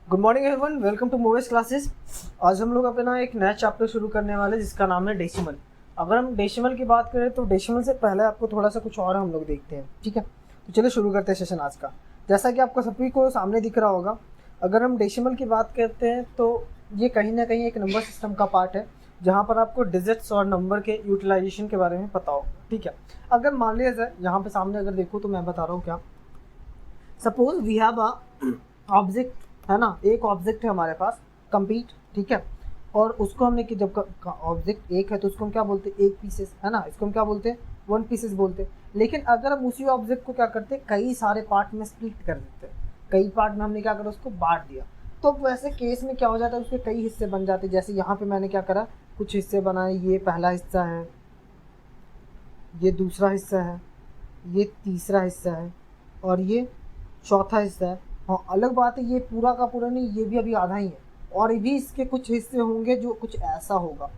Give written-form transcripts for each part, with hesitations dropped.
Good morning everyone, welcome to movies classes. आज हम लोग अपना एक नया चैप्टर शुरू करने वाले जिसका नाम है डेसिमल। अगर हम डेसिमल की बात करें तो डेसिमल से पहले आपको थोड़ा सा कुछ और हम लोग देखते हैं, ठीक है। तो चलिए शुरू करते हैं सेशन आज का। जैसा कि आपको सभी को सामने दिख रहा होगा, अगर हम डेसिमल की बात करते हैं तो ये कहीं ना कहीं एक नंबर सिस्टम का पार्ट है जहाँ पर आपको डिजिट्स और नंबर के यूटिलाइजेशन के बारे में पता होगा, ठीक है। अगर मान लिया जाए यहाँ पे सामने अगर देखो तो मैं बता रहा हूँ क्या, suppose we have a object, है ना। एक ऑब्जेक्ट है हमारे पास कंप्लीट, ठीक है। और उसको हमने कि जब ऑब्जेक्ट एक है तो उसको हम क्या बोलते हैं, एक पीसेस, है ना। इसको हम क्या बोलते हैं, वन पीसेस बोलते हैं। लेकिन अगर हम उसी ऑब्जेक्ट को क्या करते हैं, कई सारे पार्ट में स्प्लिट कर देते हैं, कई पार्ट में हमने क्या करा, उसको बांट दिया, तो वैसे केस में क्या हो जाता है, उसके कई हिस्से बन जाते हैं। जैसे यहाँ पे मैंने क्या करा, कुछ हिस्से बनाए, ये पहला हिस्सा है, ये दूसरा हिस्सा है, ये तीसरा हिस्सा है और ये चौथा हिस्सा है। हाँ, अलग बात है ये पूरा का पूरा नहीं, ये भी अभी आधा ही है और भी इसके कुछ हिस्से होंगे जो कुछ ऐसा होगा,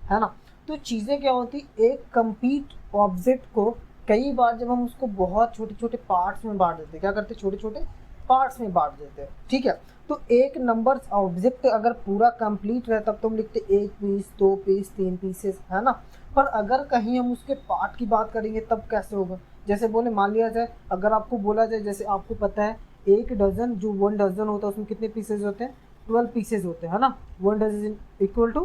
है ना। तो चीज़ें क्या होती, एक कंप्लीट ऑब्जेक्ट को कई बार जब हम उसको बहुत छोटे छोटे पार्ट्स में बांट देते हैं, क्या करते हैं, छोटे छोटे पार्ट्स में बांट देते हैं, ठीक है। तो एक नंबर ऑब्जेक्ट अगर पूरा कंप्लीट रहे तब तो हम लिखते एक पीस, दो पीस, तीन पीसेस, है ना। पर अगर कहीं हम उसके पार्ट की बात करेंगे तब कैसे होगा। जैसे बोले, मान लिया जाए, अगर आपको बोला जाए, जैसे आपको पता है एक डजन, जो वन डजन होता है उसमें कितने पीसेज होते हैं, 12 पीसेज होते हैं, है ना। One dozen equal to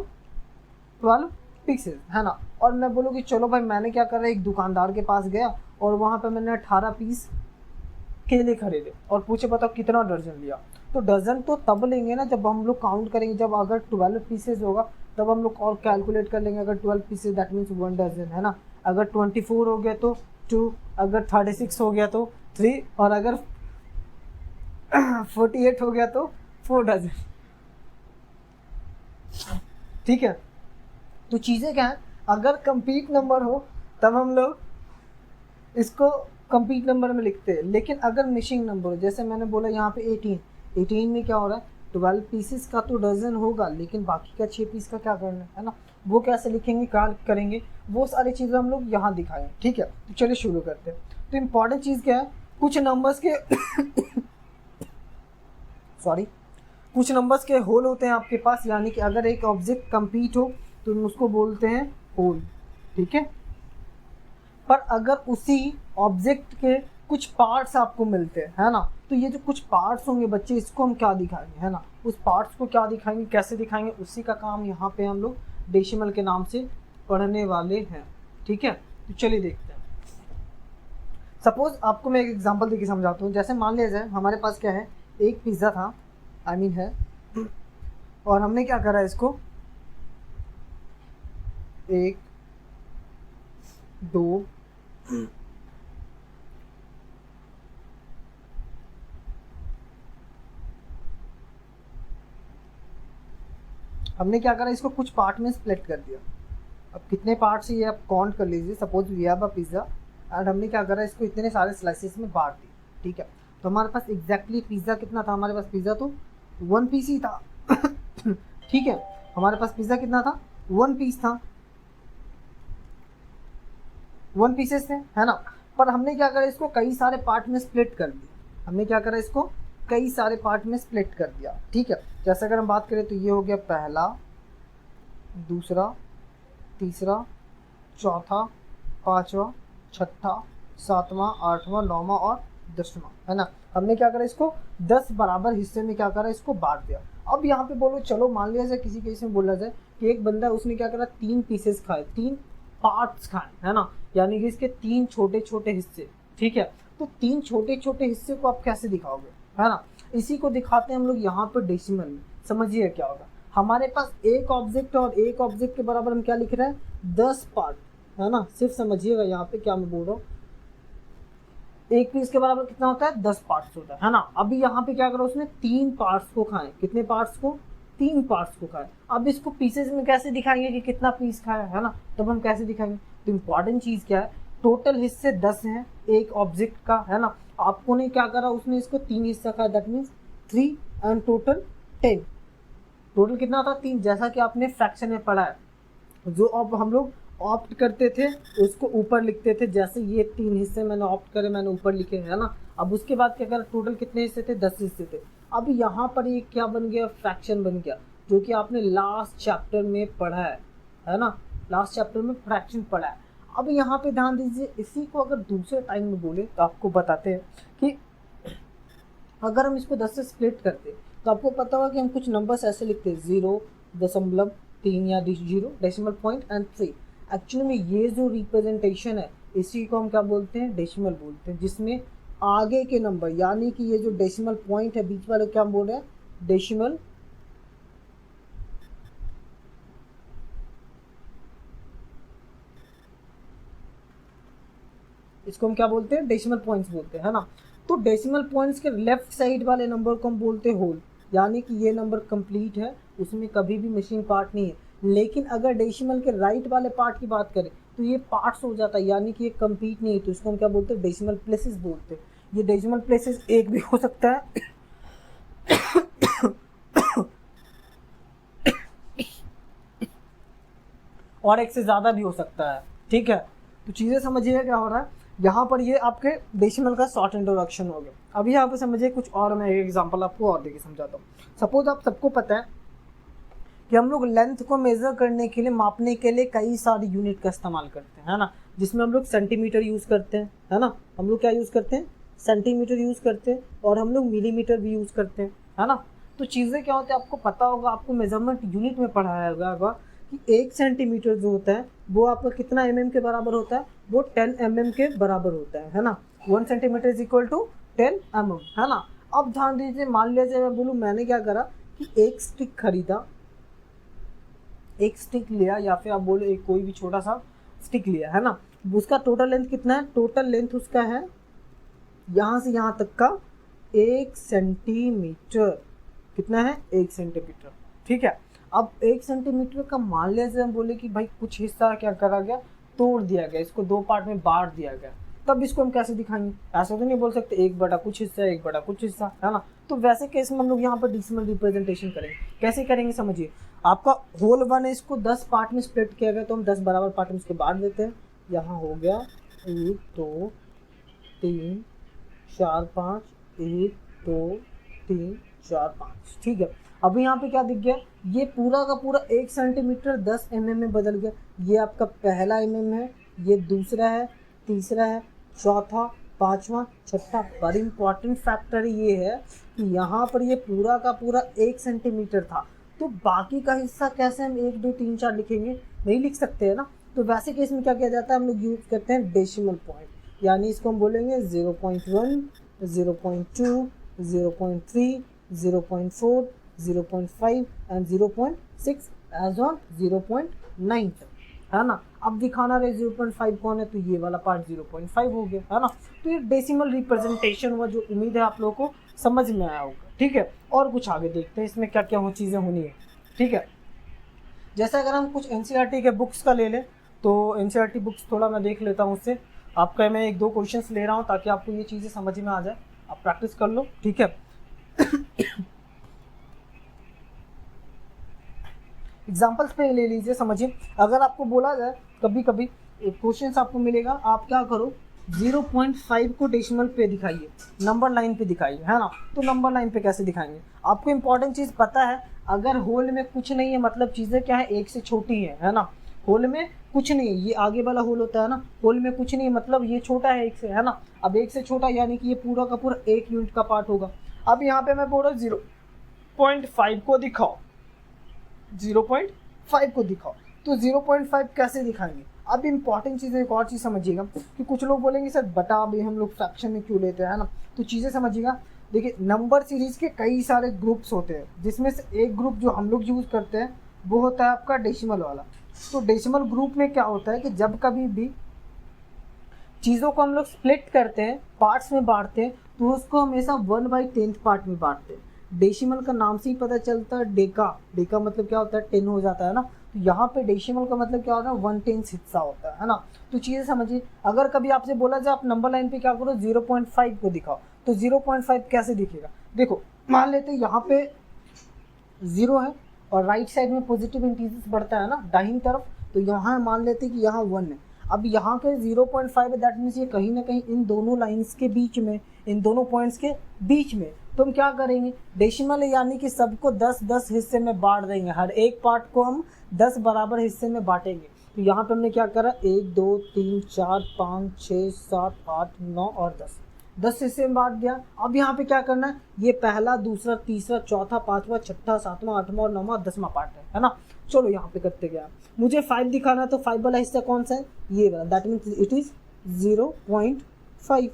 12 pieces, है ना। और मैं बोलूँ कि चलो भाई, मैंने क्या करा, एक दुकानदार के पास गया और वहाँ पे मैंने 18 पीस केले खरीदे और पूछे बताओ कितना दर्जन लिया। तो डजन तो तब लेंगे ना जब हम लोग काउंट करेंगे, जब अगर 12 पीसेज होगा तब हम लोग और कैलकुलेट कर लेंगे। अगर 12 pieces that means one dozen, है ना। अगर 24 हो गया तो 2, अगर 36 हो गया तो 3 और अगर 48 हो गया तो 4 डजन, ठीक है। तो चीज़ें क्या है, अगर कंप्लीट नंबर हो तब हम लोग इसको कंप्लीट नंबर में लिखते हैं। लेकिन अगर मिसिंग नंबर हो, जैसे मैंने बोला यहाँ पे 18 में क्या हो रहा है, 12 पीसेस का तो डजन होगा लेकिन बाकी का 6 पीस का क्या करना है ना। वो कैसे लिखेंगे, क्या करेंगे, वो सारी चीज़ें हम लोग यहाँ दिखाएंगे, ठीक है। तो चलिए शुरू करते हैं। तो इम्पॉर्टेंट चीज़ क्या है, कुछ नंबर्स के कुछ नंबर्स के होल होते हैं आपके पास, यानी कि अगर एक ऑब्जेक्ट कंप्लीट हो तो हम उसको बोलते हैं होल, ठीक है। पर अगर उसी ऑब्जेक्ट के कुछ पार्ट्स आपको मिलते हैं, है ना, तो ये जो कुछ पार्ट्स होंगे बच्चे, इसको हम क्या दिखाएंगे, है ना। उस पार्ट्स को क्या दिखाएंगे, कैसे दिखाएंगे, उसी का काम यहाँ पे हम लोग डेसिमल के नाम से पढ़ने वाले हैं, ठीक है। तो चलिए देखते हैं। सपोज आपको मैं एक एग्जांपल देके समझाता हूँ। जैसे मान लिया जाए हमारे पास क्या है, एक पिज़्ज़ा था, है, और हमने क्या करा, इसको 1, 2, हमने क्या करा, इसको कुछ पार्ट में स्प्लिट कर दिया। अब कितने पार्ट्स ये आप काउंट कर लीजिए। Suppose we have a pizza and हमने क्या करा, इसको इतने सारे स्लाइसेस में बांट दिया, ठीक है। तो हमारे पास एग्जैक्टली पिज़्ज़ा कितना था, हमारे पास पिज़्ज़ा तो 1 पीस ही था ठीक है। हमारे पास पिज़्ज़ा कितना था, 1 पीस था, 1 पीसेस थे, है ना। पर हमने क्या करा, इसको कई सारे पार्ट में स्प्लिट कर दिया। हमने क्या करा, इसको कई सारे पार्ट में स्प्लिट कर दिया, ठीक है। जैसे अगर हम बात करें तो ये हो गया पहला, दूसरा, तीसरा, चौथा, पांचवा, छठा, सातवां, आठवां, नौवां और 10वां, है ना। हमने क्या करा, इसको 10 बराबर हिस्से में क्या करा, इसको बांट दिया। अब यहाँ पे बोलो, चलो मान लिया जाए, किसी केस में बोला जाए कि एक बंदा, उसने क्या करा, 3 पीसेस खाए, 3 पार्ट्स खाए, है ना, यानी कि इसके 3 छोटे छोटे हिस्से, ठीक है। तो 3 छोटे छोटे हिस्से को आप कैसे दिखाओगे, है ना। इसी को दिखाते हैं हम लोग यहाँ पर डेसिमल में। समझिए क्या होगा, हमारे पास एक ऑब्जेक्ट है और एक ऑब्जेक्ट के बराबर हम क्या लिख रहे हैं, 10 पार्ट, है ना। सिर्फ समझिएगा यहाँ पे क्या मैं बोल रहा हूँ, एक पीस के बराबर कितना होता है, 10 पार्ट्स होता है ना। अभी यहाँ पे क्या करो, उसने 3 पार्ट्स को खाए, कितने पार्ट्स को, 3 पार्ट्स को खाए। अब इसको पीसेस में कैसे दिखाएंगे कि कितना पीस खाया, है ना, तब हम कैसे दिखाएंगे। तो इम्पॉर्टेंट चीज़ क्या है, टोटल हिस्से 10 हैं एक ऑब्जेक्ट का, है ना। आपको ने क्या करा, उसने इसको 3 हिस्सा खाया, that means 3 and total 10। Total कितना था, 3, जैसा कि आपने फ्रैक्शन में पढ़ा है। जो अब हम लोग ऑप्ट करते थे उसको ऊपर लिखते थे, जैसे ये 3 हिस्से मैंने ऑप्ट करे, मैंने ऊपर लिखे, है ना। अब उसके बाद क्या करा, टोटल कितने हिस्से थे, 10 हिस्से थे। अब यहाँ पर ये क्या बन गया, फ्रैक्शन बन गया, जो कि आपने लास्ट चैप्टर में पढ़ा है ना, लास्ट चैप्टर में फ्रैक्शन पढ़ा है। अब यहाँ पे ध्यान दीजिए, इसी को अगर दूसरे टाइम में बोले तो आपको बताते हैं कि अगर हम इसको 10 से स्प्लिट करते तो आपको पता होगा कि हम कुछ नंबर्स ऐसे लिखते हैं 0.3 या 0 डेसिमल पॉइंट एंड 3। एक्चुअली में ये जो रिप्रेजेंटेशन है इसी को हम क्या बोलते हैं, डेसिमल बोलते हैं, जिसमें आगे के नंबर यानी कि ये जो डेसिमल पॉइंट है बीच वाले क्या हम बोल रहे हैं, डेसिमल इसको हम क्या बोलते हैं, डेसिमल पॉइंट्स बोलते हैं, है ना। तो डेसिमल पॉइंट्स के लेफ्ट साइड वाले नंबर को हम बोलते हैं होल, यानी कि ये नंबर कंप्लीट है, उसमें कभी भी मिसिंग पार्ट नहीं है। लेकिन अगर डेसिमल के राइट वाले पार्ट की बात करें तो ये पार्ट्स हो जाता है, यानी कि ये कंप्लीट नहीं है, तो इसको हम क्या बोलते हैं, डेसिमल प्लेसेस बोलते हैं। ये डेसिमल प्लेसेस एक भी हो सकता है और एक से ज़्यादा भी हो सकता है, ठीक है। तो चीज़ें समझिए क्या हो रहा है यहाँ पर, ये आपके डेसिमल का शॉर्ट इंट्रोडक्शन हो गया। अभी यहाँ पे समझिए कुछ और, मैं एक एग्जांपल आपको और देके समझाता हूँ। सपोज आप सबको पता है कि हम लोग लेंथ को मेज़र करने के लिए, मापने के लिए कई सारी यूनिट का इस्तेमाल करते हैं, है ना, जिसमें हम लोग सेंटीमीटर यूज़ करते हैं, है ना, हम लोग क्या यूज़ करते हैं, सेंटीमीटर यूज़ करते हैं, और हम लोग मिलीमीटर भी यूज़ करते हैं, है ना। तो चीज़ें क्या होती है आपको पता होगा, आपको मेजरमेंट यूनिट में पढ़ाया होगा कि 1 सेंटीमीटर जो होता है वो आपका कितना mm के बराबर होता है, वो 10 mm के बराबर होता है ना। 1 centimetre is equal to 10 mm, है ना। अब ध्यान दीजिए, मान लीजिए मैं बोलूँ मैंने क्या करा कि एक स्टिक खरीदा, एक स्टिक लिया, या फिर आप बोले एक कोई भी छोटा सा स्टिक लिया, है ना। उसका टोटल लेंथ कितना है, टोटल लेंथ उसका है यहाँ से यहाँ तक का 1 सेंटीमीटर, कितना है, 1 सेंटीमीटर, ठीक है। अब 1 सेंटीमीटर का मान लीजिए हम बोले कि भाई कुछ हिस्सा क्या करा गया, तोड़ दिया गया, इसको 2 पार्ट में बांट दिया गया, तब इसको हम कैसे दिखाएंगे, ऐसा तो नहीं बोल सकते 1 बटा कुछ हिस्सा 1 बटा कुछ हिस्सा, है ना। तो वैसे केस में हम लोग यहाँ पर डेसिमल रिप्रेजेंटेशन करेंगे। कैसे करेंगे समझिए, आपका होल 1 है, इसको 10 पार्ट में स्प्लिट किया गया, तो हम 10 बराबर पार्ट में इसको बांट देते हैं। यहाँ हो गया 1 2 3 4 5, 1 2 3 4 5, ठीक है। अभी यहाँ पे क्या दिख गया, ये पूरा का पूरा 1 सेंटीमीटर 10 mm में बदल गया। ये आपका पहला mm है, ये दूसरा है, तीसरा है, चौथा, पांचवा, छठा। बड़ी इंपॉर्टेंट फैक्टर ये है कि यहाँ पर ये पूरा का पूरा 1 सेंटीमीटर था, तो बाकी का हिस्सा कैसे हम 1 2 3 4 लिखेंगे, नहीं लिख सकते है ना। तो वैसे केस में क्या किया जाता है, हम लोग यूज करते हैं डेसिमल पॉइंट, यानी इसको हम बोलेंगे 0.1 0.2 0.3 0.4 0.5 एंड 0.6 एज ऑन 0.9 तक, है ना। अब दिखाना रहे 0.5 कौन है, तो ये वाला पार्ट 0.5 हो गया, है ना। तो ये डेसिमल रिप्रेजेंटेशन हुआ, जो उम्मीद है आप लोगों को समझ में आया होगा, ठीक है। और कुछ आगे देखते हैं इसमें क्या क्या वो चीज़ें होनी है, ठीक है। जैसे अगर हम कुछ NCERT के बुक्स का ले लें, तो NCERT बुक्स थोड़ा मैं देख लेता हूँ उससे, आपका मैं 1 2 क्वेश्चंस ले रहा हूँ ताकि आपको ये चीज़ें समझ में आ जाए, आप प्रैक्टिस कर लो, ठीक है। एग्जाम्पल्स पे ले लीजिए, समझिए। अगर आपको बोला जाए कभी कभी क्वेश्चन आपको मिलेगा, आप क्या करो 0.5 को डेसिमल पे दिखाइए, नंबर लाइन पे दिखाइए, है ना। तो नंबर लाइन पे कैसे दिखाएंगे, आपको इंपॉर्टेंट चीज़ पता है, अगर होल में कुछ नहीं है मतलब चीज़ें क्या है, 1 से छोटी है ना। होल में कुछ नहीं है, ये आगे वाला होल होता है ना, होल में कुछ नहीं मतलब ये छोटा है 1 से, है ना। अब 1 से छोटा यानी कि ये पूरा का पूरा 1 यूनिट का पार्ट होगा। अब यहाँ पे मैं बोल रहा हूँ 0.5 को दिखाओ, 0.5 को दिखाओ, तो 0.5 कैसे दिखाएंगे। अब इंपॉर्टेंट चीज़ एक और चीज़ समझिएगा कि कुछ लोग बोलेंगे सर बटा अभी हम लोग फ्रैक्शन में क्यों लेते हैं, है ना। तो चीज़ें समझिएगा, देखिए नंबर सीरीज़ के कई सारे ग्रुप्स होते हैं, जिसमें से एक ग्रुप जो हम लोग यूज़ करते हैं वो होता है आपका डेसिमल वाला। तो डेसिमल ग्रुप में क्या होता है कि जब कभी भी चीज़ों को हम लोग स्प्लिट करते हैं, पार्ट्स में बांटते हैं, तो उसको हमेशा 1/10 पार्ट में बांटते हैं। डेसिमल का नाम से ही पता चलता है, डेका, डेका मतलब क्या होता है, 10 हो जाता है ना। तो यहाँ पे डेसिमल का मतलब क्या होता है, 1/10 हिस्सा होता है ना। तो चीज़ें समझिए, अगर कभी आपसे बोला जाए आप नंबर लाइन पे क्या करो 0.5 को दिखाओ, तो 0.5 कैसे दिखेगा। देखो मान लेते हैं यहाँ पे 0 है और राइट साइड में पॉजिटिव इंटीजर्स बढ़ता है ना दाहिनी तरफ, तो यहाँ मान लेते हैं कि यहाँ 1 है। अब यहाँ के 0.5 है, दैट मीन्स ये कहीं ना कहीं इन दोनों लाइन्स के बीच में, इन दोनों पॉइंट्स के बीच में तो हम क्या करेंगे, डेसिमल यानी कि सबको 10-10 हिस्से में बांट देंगे, हर एक पार्ट को हम 10 बराबर हिस्से में बांटेंगे। तो यहाँ पे हमने क्या करा, 1 2 3 4 5 6 7 8 9 और 10 हिस्से में बांट दिया। अब यहाँ पे क्या करना है, ये पहला दूसरा तीसरा चौथा पांचवा छठा सातवां आठवां और नौवां 10वां पार्ट है ना। चलो यहाँ पे करते गया, मुझे 5 दिखाना है, तो 5 वाला हिस्सा कौन सा है, ये वाला, दैट मीन्स इट इज़ 0.5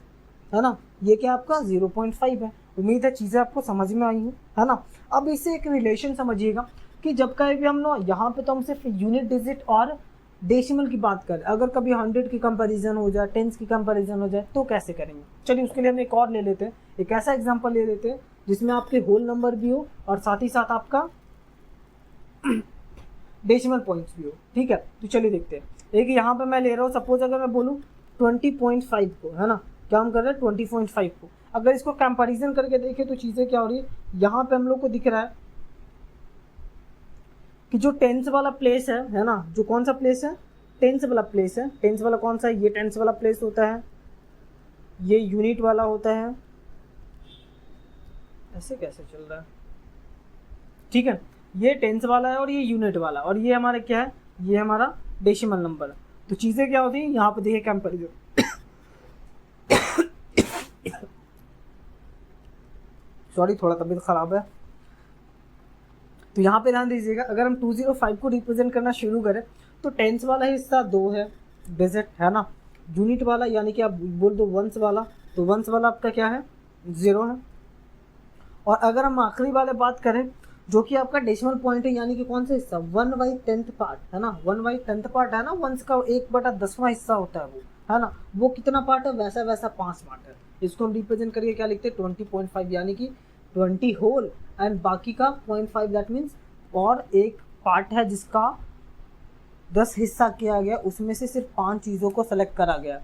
है ना। ये क्या आपका 0.5 है। उम्मीद है चीज़ें आपको समझ में आई है ना। अब इससे एक रिलेशन समझिएगा कि जब कभी भी हम लोग यहाँ पे तो हम सिर्फ यूनिट डिजिट और डेसिमल की बात करें, अगर कभी 100 की कंपैरिजन हो जाए, 10s की कंपैरिजन हो जाए, तो कैसे करेंगे। चलिए उसके लिए हम एक और ले लेते हैं, एक ऐसा एग्जांपल ले लेते हैं जिसमें आपके होल नंबर भी हो और साथ ही साथ आपका डेसिमल पॉइंट्स भी हो। ठीक है, तो चलिए देखते हैं। एक यहाँ पे मैं ले रहा हूँ, सपोज अगर मैं बोलूँ 20.5 को, है ना, क्या हम कर रहे हैं 20.5 को। अगर इसको कंपैरिजन करके देखें तो चीज़ें क्या हो रही है, यहाँ पे हम लोग को दिख रहा है कि जो 10s वाला प्लेस है ना, जो कौन सा प्लेस है, 10s वाला प्लेस है। 10s वाला कौन सा है, ये 10s वाला प्लेस होता है, ये यूनिट वाला होता है। ऐसे कैसे चल रहा है, ठीक है, ये 10s वाला है और ये यूनिट वाला, और ये हमारा क्या है, ये हमारा डेसिमल नंबर है। तो चीज़ें क्या होती हैं, यहाँ पे देखिए कंपैरिजन सॉरी थोड़ा तबीयत ख़राब है। तो यहाँ पे ध्यान दीजिएगा, अगर हम 205 को रिप्रेजेंट करना शुरू करें तो 10s वाला हिस्सा 2 है डिजिट, है ना। यूनिट वाला यानी कि आप बोल दो 1s वाला, तो 1s वाला आपका क्या है, 0 है। और अगर हम आखिरी वाले बात करें जो कि आपका डेसिमल पॉइंट है, यानी कि कौन सा हिस्सा, 1/10 पार्ट, है ना। 1/10 पार्ट है ना, 1s का 1/10वां हिस्सा होता है वो, है ना। वो कितना पार्ट है, वैसा 5 पार्ट है। इसको हम रिप्रेजेंट करके क्या लिखते हैं, 20.5, यानी कि 20 होल एंड बाकी का 0.5, दैट मीन्स और एक पार्ट है जिसका 10 हिस्सा किया गया, उसमें से सिर्फ 5 चीज़ों को सेलेक्ट करा गया।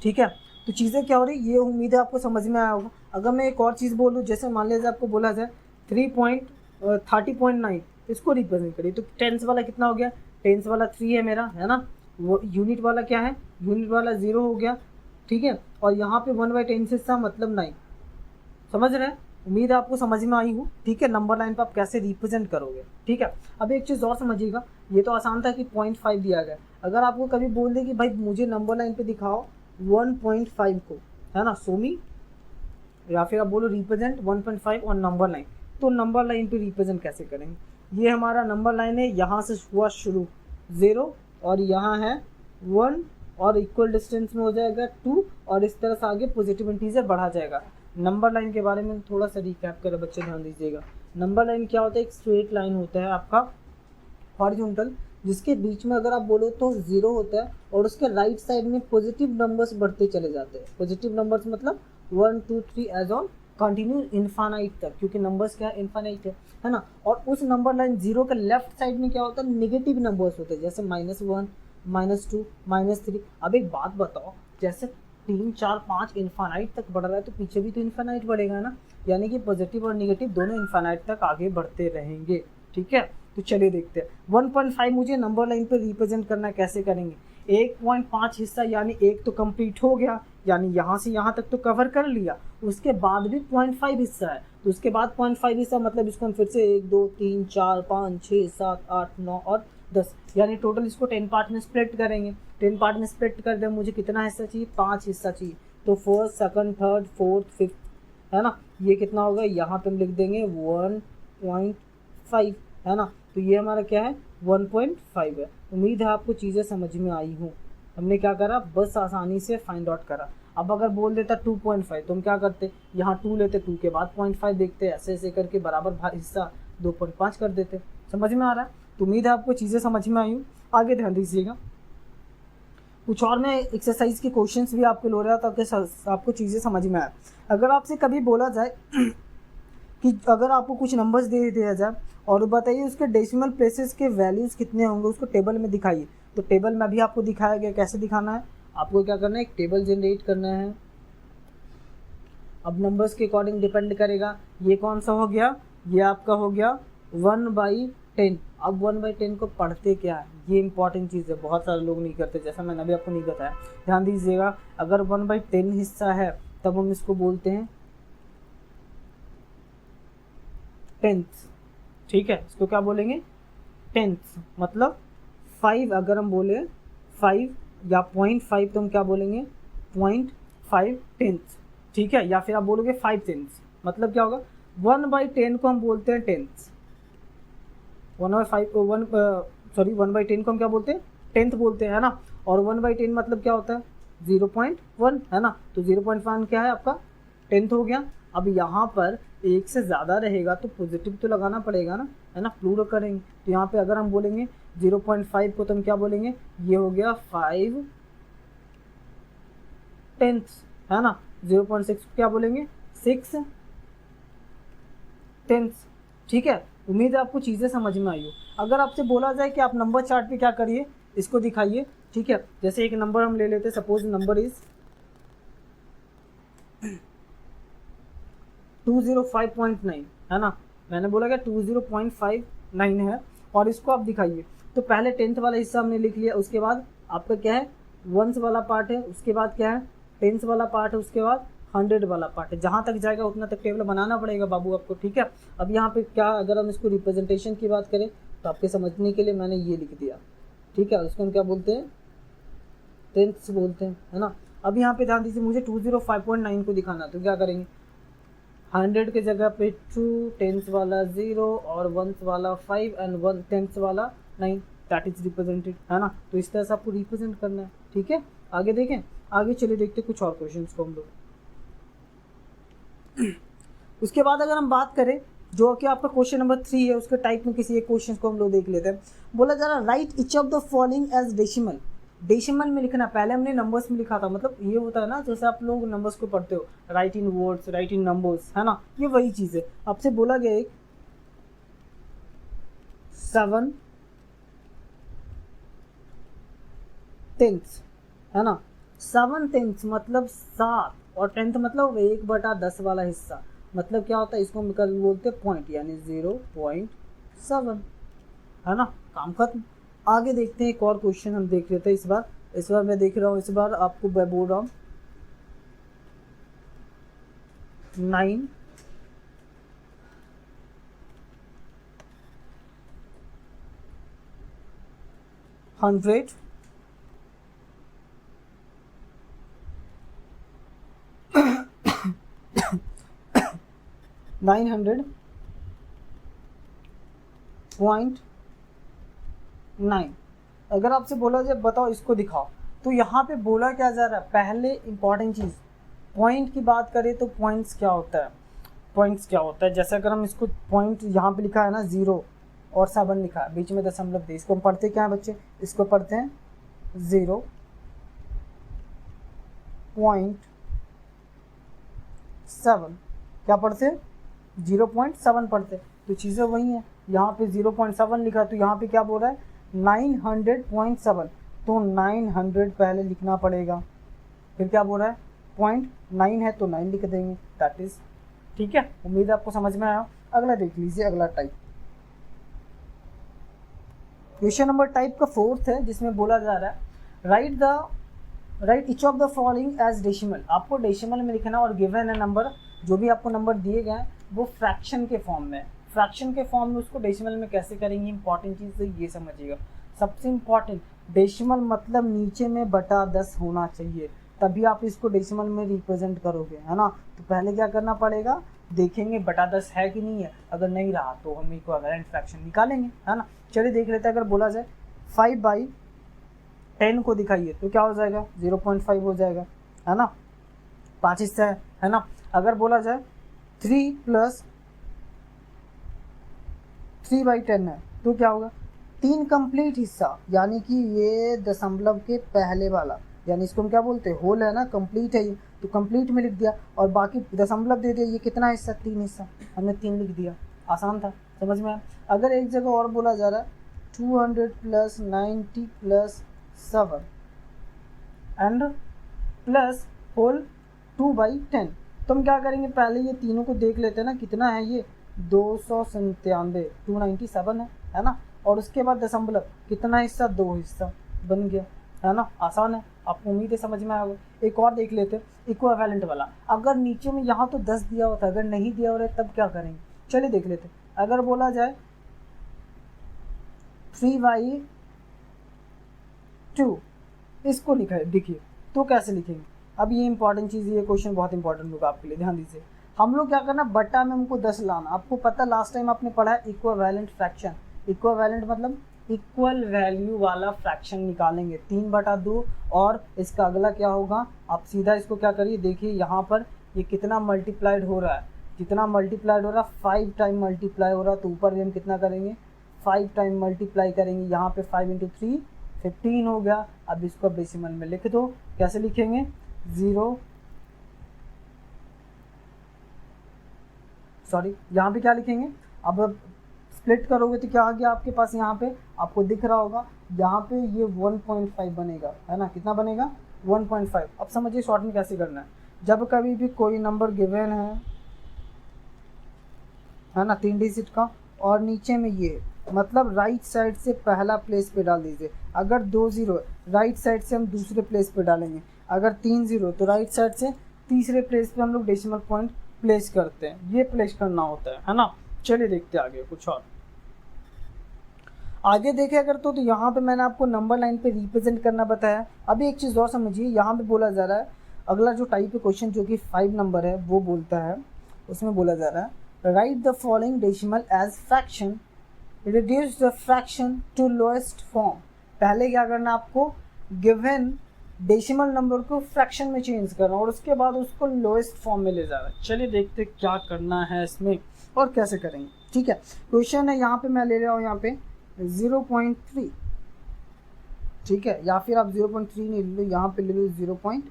ठीक है, तो चीज़ें क्या हो रही, ये उम्मीद है आपको समझ में आया होगा। अगर मैं एक और चीज़ बोलूँ, जैसे मान लीजिए आपको बोला जाए 30.9, इसको रिप्रेजेंट करिए, तो 10s वाला कितना हो गया, 10s वाला 3 है मेरा, है ना। वो यूनिट वाला क्या है, यूनिट वाला 0 हो गया, ठीक है। और यहाँ पे 1/10 हिस्सा मतलब 9, समझ रहे हैं। उम्मीद है आपको समझ में आई हूँ, ठीक है। नंबर लाइन पे आप कैसे रिप्रेजेंट करोगे, ठीक है। अब एक चीज़ और समझिएगा, ये तो आसान था कि 0.5 दिया गया। अगर आपको कभी बोल दे कि भाई मुझे नंबर लाइन पे दिखाओ 1.5 को, है ना, सोमी, या फिर आप बोलो रिप्रेजेंट 1.5 ऑन नंबर लाइन, तो नंबर लाइन पे रिप्रेजेंट कैसे करेंगे। ये हमारा नंबर लाइन है, यहाँ से हुआ शुरू 0 और यहाँ है 1 और इक्वल डिस्टेंस में हो जाएगा 2 और इस तरह से आगे पॉजिटिव इंटीजर बढ़ा जाएगा। नंबर लाइन के बारे में थोड़ा सा रिकैप करें बच्चे, ध्यान दीजिएगा। नंबर लाइन क्या होता है, एक स्ट्रेट लाइन होता है आपका हॉरिजॉन्टल, जिसके बीच में अगर आप बोलो तो 0 होता है और उसके राइट साइड में पॉजिटिव नंबर्स बढ़ते चले जाते हैं। पॉजिटिव नंबर्स मतलब 1 2 3 एज ऑन कंटिन्यू इन्फानाइट तक, क्योंकि नंबर्स क्या है, इन्फानाइट है ना। और उस नंबर लाइन 0 के लेफ्ट साइड में क्या होता है, नेगेटिव नंबर्स होते हैं, जैसे -1 -2 -3। अब एक बात बताओ, जैसे 3 4 5 इन्फानाइट तक बढ़ रहा है तो पीछे भी तो इन्फानाइट बढ़ेगा ना, यानी कि पॉजिटिव और नेगेटिव दोनों इन्फानाइट तक आगे बढ़ते रहेंगे। ठीक है, तो चलिए देखते हैं 1.5 मुझे नंबर लाइन पे रिप्रेजेंट करना है, कैसे करेंगे। 1.5 हिस्सा यानी एक तो कंप्लीट हो गया, यानी यहाँ से यहाँ तक तो कवर कर लिया, उसके बाद भी 0.5 हिस्सा है, तो उसके बाद 0.5 हिस्सा मतलब इसको हम फिर से 1 2 3 4 5 6 7 8 9 और 10, यानी टोटल इसको 10 पार्ट में स्प्लिट करेंगे। 10 पार्ट में स्प्लिट कर दे, मुझे कितना हिस्सा चाहिए, 5 हिस्सा चाहिए। तो first second third fourth fifth, है ना। ये कितना होगा, यहाँ पे हम लिख देंगे 1.5, है ना। तो ये हमारा क्या है, 1.5 है। उम्मीद है आपको चीज़ें समझ में आई हूँ। हमने क्या करा, बस आसानी से फाइंड आउट करा। अब अगर बोल देता 2.5 तो हम क्या करते, यहाँ 2 लेते, 2 के बाद 0.5 देखते, ऐसे ऐसे करके बराबर हिस्सा 2.5 कर देते। समझ में आ रहा है, तो उम्मीद है आपको चीज़ें समझ में आई हूँ। आगे ध्यान दीजिएगा, कुछ और मैं एक्सरसाइज के क्वेश्चंस भी आपको लो रहा था ताकि आपको चीज़ें समझ में आए। अगर आपसे कभी बोला जाए कि अगर आपको कुछ नंबर्स दे दिया जाए और बताइए उसके डेसिमल प्लेसेस के वैल्यूज़ कितने होंगे, उसको टेबल में दिखाइए। तो टेबल में अभी आपको दिखाया गया, कैसे दिखाना है, आपको क्या करना है, एक टेबल जनरेट करना है। अब नंबर्स के अकॉर्डिंग डिपेंड करेगा, ये कौन सा हो गया, ये आपका हो गया 1/10। अब 1/10 को पढ़ते क्या है, ये इंपॉर्टेंट चीज़ है, बहुत सारे लोग नहीं करते, जैसा मैंने अभी आपको नहीं बताया। ध्यान दीजिएगा, अगर 1/10 हिस्सा है तब हम इसको बोलते हैं टेंथ। ठीक है, इसको क्या बोलेंगे, टेंथ। मतलब 5 अगर हम बोले 5 या 0.5 तो हम क्या बोलेंगे 0.5 टेंथ। ठीक है, या फिर आप बोलोगे 5 टेंथ, मतलब क्या होगा 1/10 को हम बोलते हैं टेंथ। 1/10 को हम क्या बोलते हैं टेंथ बोलते हैं, है ना। और 1/10 मतलब क्या होता है 0.1, है ना। तो 0.1 क्या है आपका टेंथ हो गया। अब यहाँ पर एक से ज़्यादा रहेगा तो पॉजिटिव तो लगाना पड़ेगा ना, है ना, प्लूरल करेंगे। तो यहाँ पे अगर हम बोलेंगे 0.5 को तो हम क्या बोलेंगे, ये हो गया 5 टेंथ, है ना। 0.6 को क्या बोलेंगे 6 टेंथ। ठीक है, उम्मीद है आपको चीज़ें समझ में आई हो। अगर आपसे बोला जाए कि आप नंबर चार्ट पे क्या करिए, इसको दिखाइए। ठीक है, जैसे एक नंबर हम ले लेते हैं, सपोज नंबर इज 205.9, है ना। मैंने बोला क्या 205.9 है, और इसको आप दिखाइए। तो पहले टेंथ वाला हिस्सा हमने लिख लिया, उसके बाद आपका क्या है वंस वाला पार्ट है, उसके बाद क्या है टेंथ वाला पार्ट है, उसके बाद 100 वाला पार्ट है। जहाँ तक जाएगा उतना तक टेबल बनाना पड़ेगा बाबू आपको। ठीक है, अब यहाँ पे क्या, अगर हम इसको रिप्रेजेंटेशन की बात करें तो आपके समझने के लिए मैंने ये लिख दिया। ठीक है, उसको हम क्या बोलते हैं टेंथ बोलते हैं, है ना। अब यहाँ पे ध्यान दीजिए, मुझे 205.9 को दिखाना, तो क्या करेंगे 100 के जगह पे 2, टेंथ वाला 0 और वंस वाला 5 एंड 1 टेंथ वाला 9, दैट इज रिप्रेजेंटेड, है ना। तो इस तरह से आपको रिप्रेजेंट करना है। ठीक है, आगे देखें, आगे चलिए देखते कुछ और क्वेश्चंस को हम लोग। उसके बाद अगर हम बात करें जो कि आपका क्वेश्चन नंबर 3 है, उसके टाइप में किसी एक क्वेश्चन को हम लोग देख लेते हैं। बोला जा रहा write each of the following as decimal. Decimal में लिखना, पहले हमने नंबर्स में लिखा था, मतलब ये होता है ना जैसे आप लोग नंबर्स को पढ़ते हो, राइट इन वर्ड्स, राइट इन नंबर्स, है ना, ये वही चीज़ है। आपसे बोला गया एक 7 टेंथ, है ना। 7 टेंथ मतलब 7, और टेंथ मतलब 1/10 वाला हिस्सा, मतलब क्या होता है इसको हम कल बोलते हैं पॉइंट, यानी 0.7, है ना। काम खत्म। आगे देखते हैं एक और क्वेश्चन हम देख लेते हैं। इस बार मैं देख रहा हूँ, इस बार आपको मैं बोल रहा हूँ 9 100 900.9। अगर आपसे बोला जाए बताओ इसको दिखाओ, तो यहाँ पे बोला क्या जा रहा है, पहले इंपॉर्टेंट चीज़ पॉइंट की बात करें तो पॉइंट्स क्या होता है, पॉइंट्स क्या होता है। जैसे अगर हम इसको पॉइंट यहाँ पे लिखा है ना 0 और 7 लिखा है, बीच में दशमलव दे, इसको हम पढ़ते क्या है बच्चे, इसको पढ़ते हैं 0.7, क्या पढ़ते हैं 0.7 पढ़ते। तो चीज़ें वही हैं, यहाँ पे 0.7 लिखा है, तो यहाँ पे क्या बोल रहा है 900.7, तो 900 पहले लिखना पड़ेगा, फिर क्या बोल रहा है 0.9 है तो 9 लिख देंगे, दैट इज। ठीक है, उम्मीद है आपको समझ में आया। अगला देख लीजिए, अगला टाइप, क्वेश्चन नंबर टाइप का 4th है, जिसमें बोला जा रहा है write each of the following as decimal. आपको डेसिमल में लिखना, और गिवन है नंबर, जो भी आपको नंबर दिए गए हैं वो फ्रैक्शन के फॉर्म में, फ्रैक्शन के फॉर्म में उसको डेसिमल में कैसे करेंगे, इंपॉर्टेंट चीज़ है ये समझिएगा। सबसे इंपॉर्टेंट, डेसिमल मतलब नीचे में बटा 10 होना चाहिए, तभी आप इसको डेसिमल में रिप्रेजेंट करोगे, है ना। तो पहले क्या करना पड़ेगा, देखेंगे बटा 10 है कि नहीं है, अगर नहीं रहा तो हम इक्विवेलेंट फ्रैक्शन निकालेंगे, है ना। चलिए देख लेते हैं। अगर बोला जाए 5/10 को दिखाइए तो क्या हो जाएगा 0.5 हो जाएगा, है ना, 5 हिस्सा है ना। अगर बोला जाए 3 + 3/10 है तो क्या होगा 3 कंप्लीट हिस्सा, यानी कि ये दशमलव के पहले वाला, यानी इसको हम क्या बोलते हैं होल, है ना, कंप्लीट है ये, तो कंप्लीट में लिख दिया, और बाकी दशमलव दे दिया, ये कितना हिस्सा 3 हिस्सा, हमने 3 लिख दिया, आसान था, समझ में आया। अगर एक जगह और बोला जा रहा है 200 + 90 + 7 एंड प्लस होल 2/10, तो हम क्या करेंगे, पहले ये तीनों को देख लेते हैं ना, कितना है ये 297, 297 है ना। और उसके बाद दशमलव कितना हिस्सा, 2 हिस्सा बन गया, है ना, आसान है। आपको उम्मीद है समझ में आएगा। एक और देख लेते हैं इक्विवेलेंट वाला। अगर नीचे में यहाँ तो 10 दिया होता, अगर नहीं दिया हो रहा है तब क्या करेंगे, चलिए देख लेते हैं। अगर बोला जाए 3y2 इसको लिखा है, देखिए तो कैसे लिखेंगे। अब ये इंपॉर्टेंट चीज़, ये क्वेश्चन बहुत इंपॉर्टेंट होगा आपके लिए, ध्यान दीजिए। हम लोग क्या करना, बट्टा में हमको 10 लाना। आपको पता लास्ट टाइम आपने पढ़ा है इक्विवेलेंट फ्रैक्शन। इक्विवेलेंट मतलब इक्वल वैल्यू वाला फ्रैक्शन निकालेंगे, 3/2 और इसका अगला क्या होगा, आप सीधा इसको क्या करिए, देखिए यहाँ पर ये कितना मल्टीप्लाइड हो रहा है, कितना मल्टीप्लाइड हो रहा है, 5 टाइम मल्टीप्लाई हो रहा है। तो ऊपर भी हम कितना करेंगे, 5 टाइम मल्टीप्लाई करेंगे। यहाँ पे 5 × 3 15 हो गया। अब इसको डेसिमल में लिख दो, कैसे लिखेंगे, 0 सॉरी यहाँ पे क्या लिखेंगे, अब स्प्लिट करोगे तो क्या आ गया आपके पास, यहाँ पे आपको दिख रहा होगा, यहाँ पे ये 1.5 बनेगा, है ना, कितना बनेगा 1.5। अब समझिए शॉर्ट में कैसे करना है। जब कभी भी कोई नंबर गिवन है ना 3 डिजिट का, और नीचे में ये मतलब राइट साइड से पहला प्लेस पे डाल दीजिए। अगर 2 0 राइट साइड से हम दूसरे प्लेस पे डालेंगे, अगर 3 0 तो राइट साइड से तीसरे प्लेस पे हम लोग डेसिमल पॉइंट प्लेस करते हैं, ये प्लेस करना होता है ना। चलिए देखते हैं आगे कुछ और। आगे देखें अगर तो यहाँ पे मैंने आपको नंबर लाइन पे रिप्रेजेंट करना बताया। अभी एक चीज़ और समझिए, यहाँ पे बोला जा रहा है, अगला जो टाइप है क्वेश्चन जो कि 5 नंबर है वो बोलता है, उसमें बोला जा रहा है write the following decimal as fraction, reduce the fraction to lowest form. पहले क्या करना आपको, गिवन डेसिमल नंबर को फ्रैक्शन में चेंज करना और उसके बाद उसको लोएस्ट फॉर्म में ले जाना। चलिए देखते क्या करना है इसमें और कैसे करेंगे। ठीक है, क्वेश्चन है यहाँ पे मैं ले रहा हूँ यहाँ पे 0.3, ठीक है, या फिर आप 0.3 नहीं ले लो, यहाँ पे ले लो 0.8,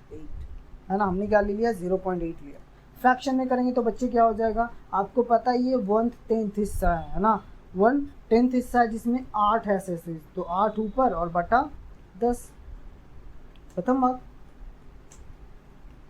है ना। हमने क्या ले लिया, 0.8 लिया। फ्रैक्शन में करेंगे तो बच्चे क्या हो जाएगा, आपको पता है ये 1/10 हिस्सा है ना, 1/10 हिस्सा है जिसमें 8 ऐसे से, तो 8 ऊपर और बटा 10, खत्म बात,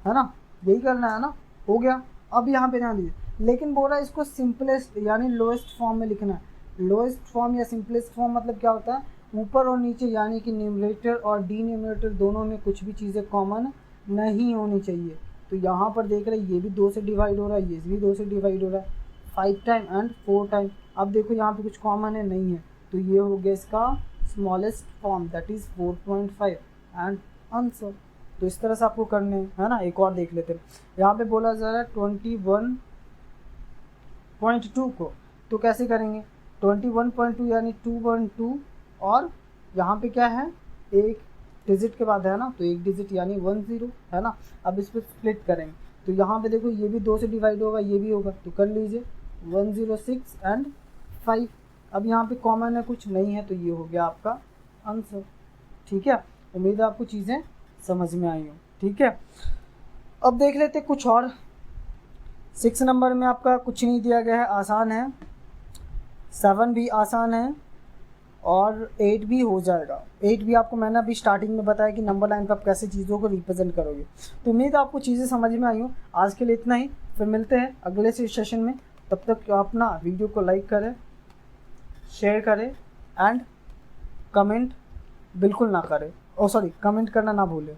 है ना, यही करना है ना, हो गया। अब यहाँ पे ध्यान दीजिए, लेकिन बोल रहा है इसको सिंपलेस्ट यानी लोएस्ट फॉर्म में लिखना है। लोएस्ट फॉर्म या सिंपलेस्ट फॉर्म मतलब क्या होता है, ऊपर और नीचे यानी कि न्यूमरेटर और डिनोमिनेटर दोनों में कुछ भी चीज़ें कॉमन नहीं होनी चाहिए। तो यहाँ पर देख रहे हैं ये भी 2 से डिवाइड हो रहा है, ये भी 2 से डिवाइड हो रहा है, 5 टाइम एंड 4 टाइम। अब देखो यहाँ पे कुछ कॉमन है, नहीं है, तो ये हो गया इसका smallest form, that is 4.5 and answer. तो इस तरह से आपको करने हैं, है ना। एक और देख लेते हैं, यहाँ पे बोला जा रहा है 21.2 को, तो कैसे करेंगे, 21.2 यानी 2.2 और यहाँ पे क्या है, एक डिजिट के बाद है ना, तो एक डिजिट यानी 10, है ना। अब इस पर स्प्लिट करेंगे तो यहाँ पे देखो ये भी 2 से डिवाइड होगा, ये भी होगा, तो कर लीजिए 106 एंड 5। अब यहाँ पे कॉमन है, कुछ नहीं है, तो ये हो गया आपका आंसर। ठीक है, उम्मीद है आपको चीज़ें समझ में आई हो। ठीक है, अब देख लेते कुछ और। 6 नंबर में आपका कुछ नहीं दिया गया है, आसान है, 7 भी आसान है और 8 भी हो जाएगा। 8 भी आपको मैंने अभी स्टार्टिंग में बताया कि नंबर लाइन पर आप कैसे चीज़ों को रिप्रेजेंट करोगे। तो उम्मीद है आपको चीज़ें समझ में आई हो। आज के लिए इतना ही, फिर मिलते हैं अगले सेशन में। तब तक अपना वीडियो को लाइक करें, शेयर करें एंड कमेंट बिल्कुल ना करें, कमेंट करना ना भूलें।